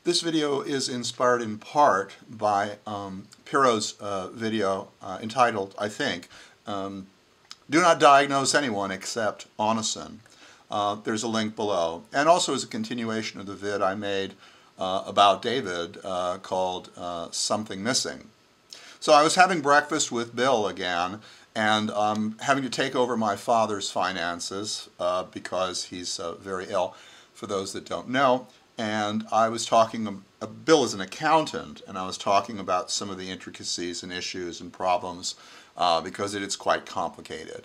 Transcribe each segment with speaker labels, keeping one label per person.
Speaker 1: This video is inspired in part by Piro's video entitled, I think, Do Not Diagnose Anyone Except Osinion. There's a link below. And also as a continuation of the vid I made about David called Something Missing. So I was having breakfast with Bill again, and having to take over my father's finances because he's very ill, for those that don't know. And I was talking, Bill is an accountant, and I was talking about some of the intricacies and issues and problems because it's quite complicated.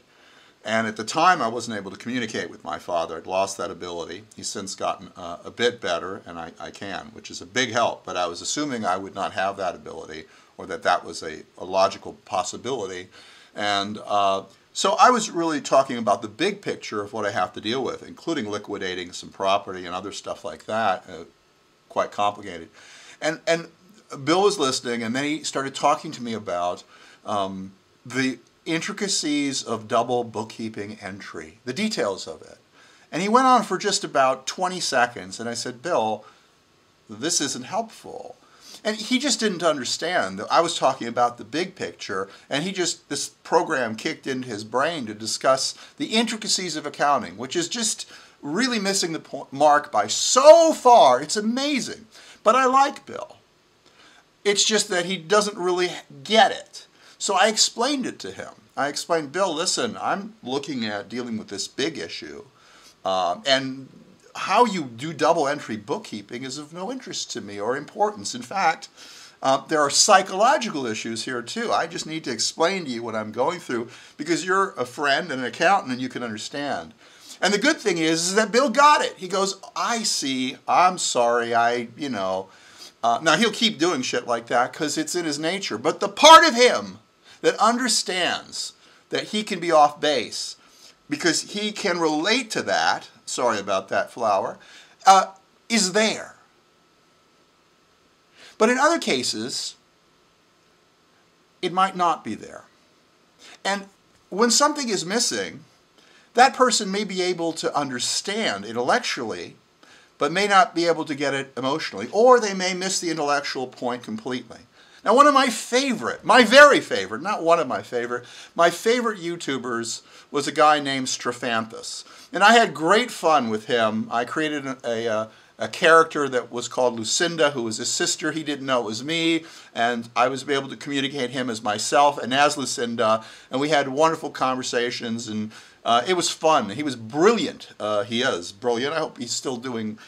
Speaker 1: And at the time I wasn't able to communicate with my father. I'd lost that ability. He's since gotten a bit better, and I can, which is a big help, but I was assuming I would not have that ability, or that that was a logical possibility. And so I was really talking about the big picture of what I have to deal with, including liquidating some property and other stuff like that, quite complicated. And Bill was listening, and then he started talking to me about the intricacies of double bookkeeping entry, the details of it. And he went on for just about 20 seconds, and I said, Bill, this isn't helpful. And he just didn't understand that I was talking about the big picture, and this program kicked into his brain to discuss the intricacies of accounting, which is just really missing the mark by so far. It's amazing. But I like Bill. It's just that he doesn't really get it. So I explained it to him. I explained, Bill, listen, I'm looking at dealing with this big issue, and how you do double entry bookkeeping is of no interest to me or importance. In fact, there are psychological issues here too. I just need to explain to you what I'm going through because you're a friend and an accountant and you can understand. And the good thing is that Bill got it. He goes, I see, I'm sorry, now he'll keep doing shit like that because it's in his nature. But the part of him that understands that he can be off base because he can relate to that, sorry about that flower, is there. But in other cases, it might not be there. And when something is missing, that person may be able to understand intellectually, but may not be able to get it emotionally, or they may miss the intellectual point completely. Now, one of my favorite, my very favorite, not one of my favorite YouTubers was a guy named Strophanthus. And I had great fun with him. I created a character that was called Lucinda, who was his sister. He didn't know it was me, and I was able to communicate him as myself and as Lucinda, and we had wonderful conversations, and it was fun. He was brilliant. He is brilliant. I hope he's still doing,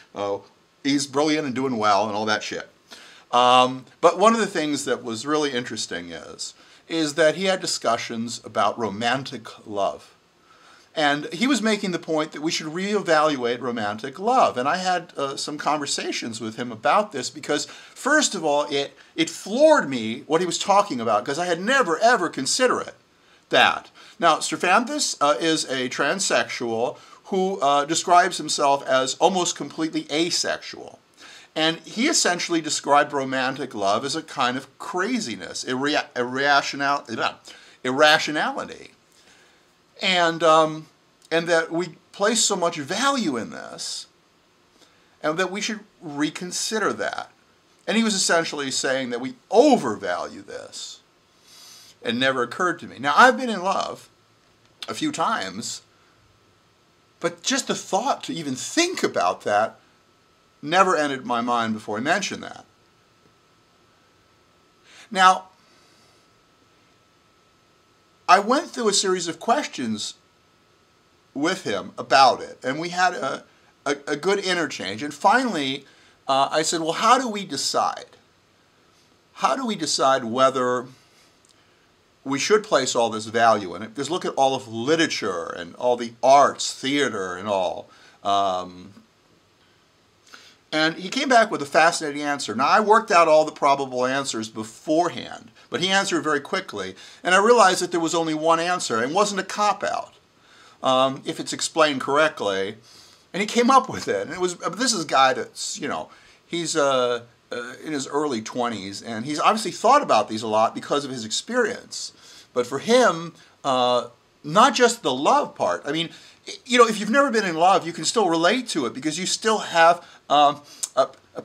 Speaker 1: he's brilliant and doing well and all that shit. But one of the things that was really interesting is that he had discussions about romantic love. And he was making the point that we should reevaluate romantic love. And I had some conversations with him about this because, first of all, it floored me what he was talking about because I had never, ever considered that. Now, Strophanthus is a transsexual who describes himself as almost completely asexual. And he essentially described romantic love as a kind of craziness, irrationality, and that we place so much value in this, and that we should reconsider that. And he was essentially saying that we overvalue this. It never occurred to me. Now, I've been in love a few times, but just the thought to even think about that never entered my mind before I mentioned that. Now, I went through a series of questions with him about it, and we had a good interchange. And finally, I said, well, how do we decide? How do we decide whether we should place all this value in it? Because look at all of literature and all the arts, theater and all. And he came back with a fascinating answer. Now, I worked out all the probable answers beforehand, but he answered very quickly. And I realized that there was only one answer. It wasn't a cop-out, if it's explained correctly. And he came up with it. And this is a guy that's, he's in his early 20s, and he's obviously thought about these a lot because of his experience. But for him, not just the love part. I mean, if you've never been in love, you can still relate to it because you still have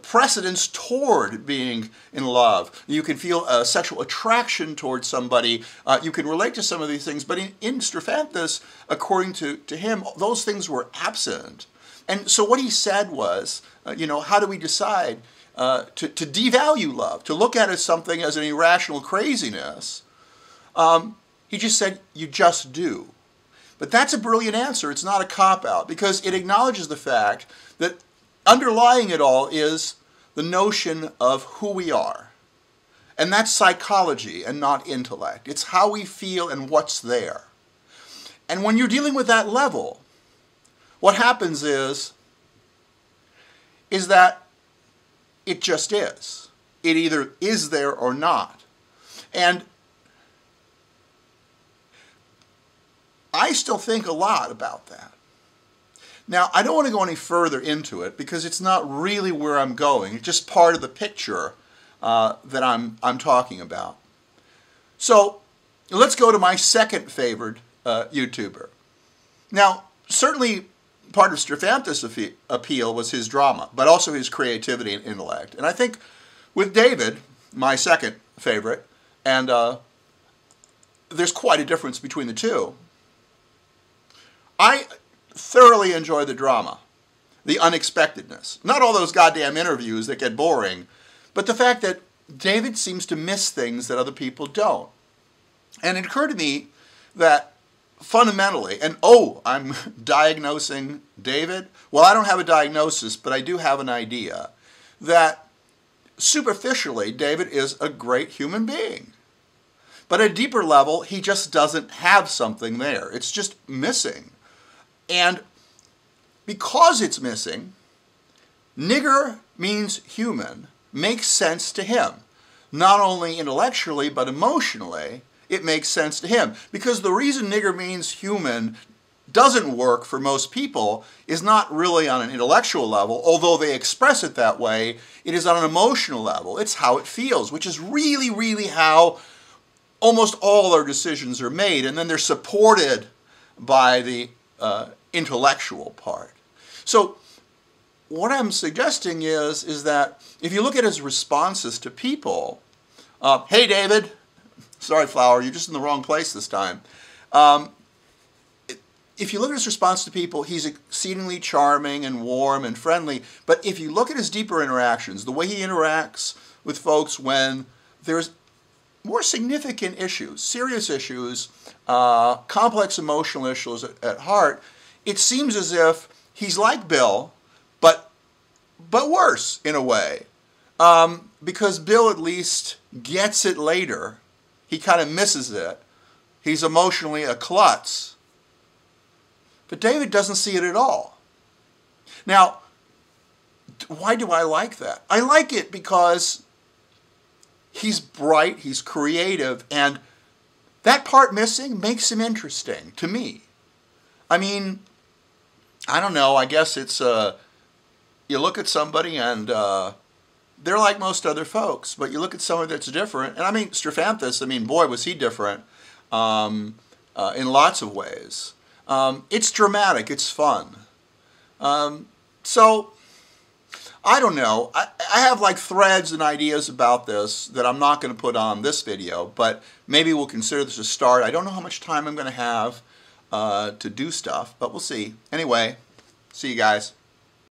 Speaker 1: precedence toward being in love. You can feel a sexual attraction towards somebody. You can relate to some of these things, but in Strophanthus, according to him, those things were absent. And so what he said was, how do we decide to devalue love, to look at it as something as an irrational craziness? He just said, you just do. But that's a brilliant answer. It's not a cop-out, because it acknowledges the fact that underlying it all is the notion of who we are. And that's psychology and not intellect. It's how we feel and what's there. And when you're dealing with that level, what happens is that it just is. It either is there or not. And I still think a lot about that. Now, I don't want to go any further into it because it's not really where I'm going. It's just part of the picture that I'm talking about. So let's go to my second favorite YouTuber. Now, certainly part of Strophanthus' appeal was his drama, but also his creativity and intellect. And I think with David, my second favorite, and there's quite a difference between the two, I thoroughly enjoy the drama, the unexpectedness. Not all those goddamn interviews that get boring, but the fact that David seems to miss things that other people don't. And it occurred to me that fundamentally, and I'm diagnosing David. Well, I don't have a diagnosis, but I do have an idea that superficially, David is a great human being. But at a deeper level, he just doesn't have something there. It's just missing. And because it's missing, nigger means human makes sense to him. Not only intellectually, but emotionally, it makes sense to him. Because the reason nigger means human doesn't work for most people is not really on an intellectual level, although they express it that way. It is on an emotional level. It's how it feels, which is really, really how almost all our decisions are made. And then they're supported by the intellectual part. So what I'm suggesting is that if you look at his responses to people, hey David, sorry Flower, you're just in the wrong place this time. If you look at his response to people, he's exceedingly charming and warm and friendly. But if you look at his deeper interactions, the way he interacts with folks when there's more significant issues, serious issues, complex emotional issues at heart, it seems as if he's like Bill, but worse in a way. Because Bill at least gets it later. He kind of misses it. He's emotionally a klutz. But David doesn't see it at all. Now, why do I like that? I like it because he's bright, he's creative, and that part missing makes him interesting to me. I mean, I don't know, I guess it's, you look at somebody and they're like most other folks, but you look at somebody that's different, and I mean, Strophanthus, I mean, boy, was he different in lots of ways. It's dramatic, it's fun. So, I don't know. I have like threads and ideas about this that I'm not going to put on this video, but maybe we'll consider this a start. I don't know how much time I'm going to have to do stuff, but we'll see. Anyway, see you guys.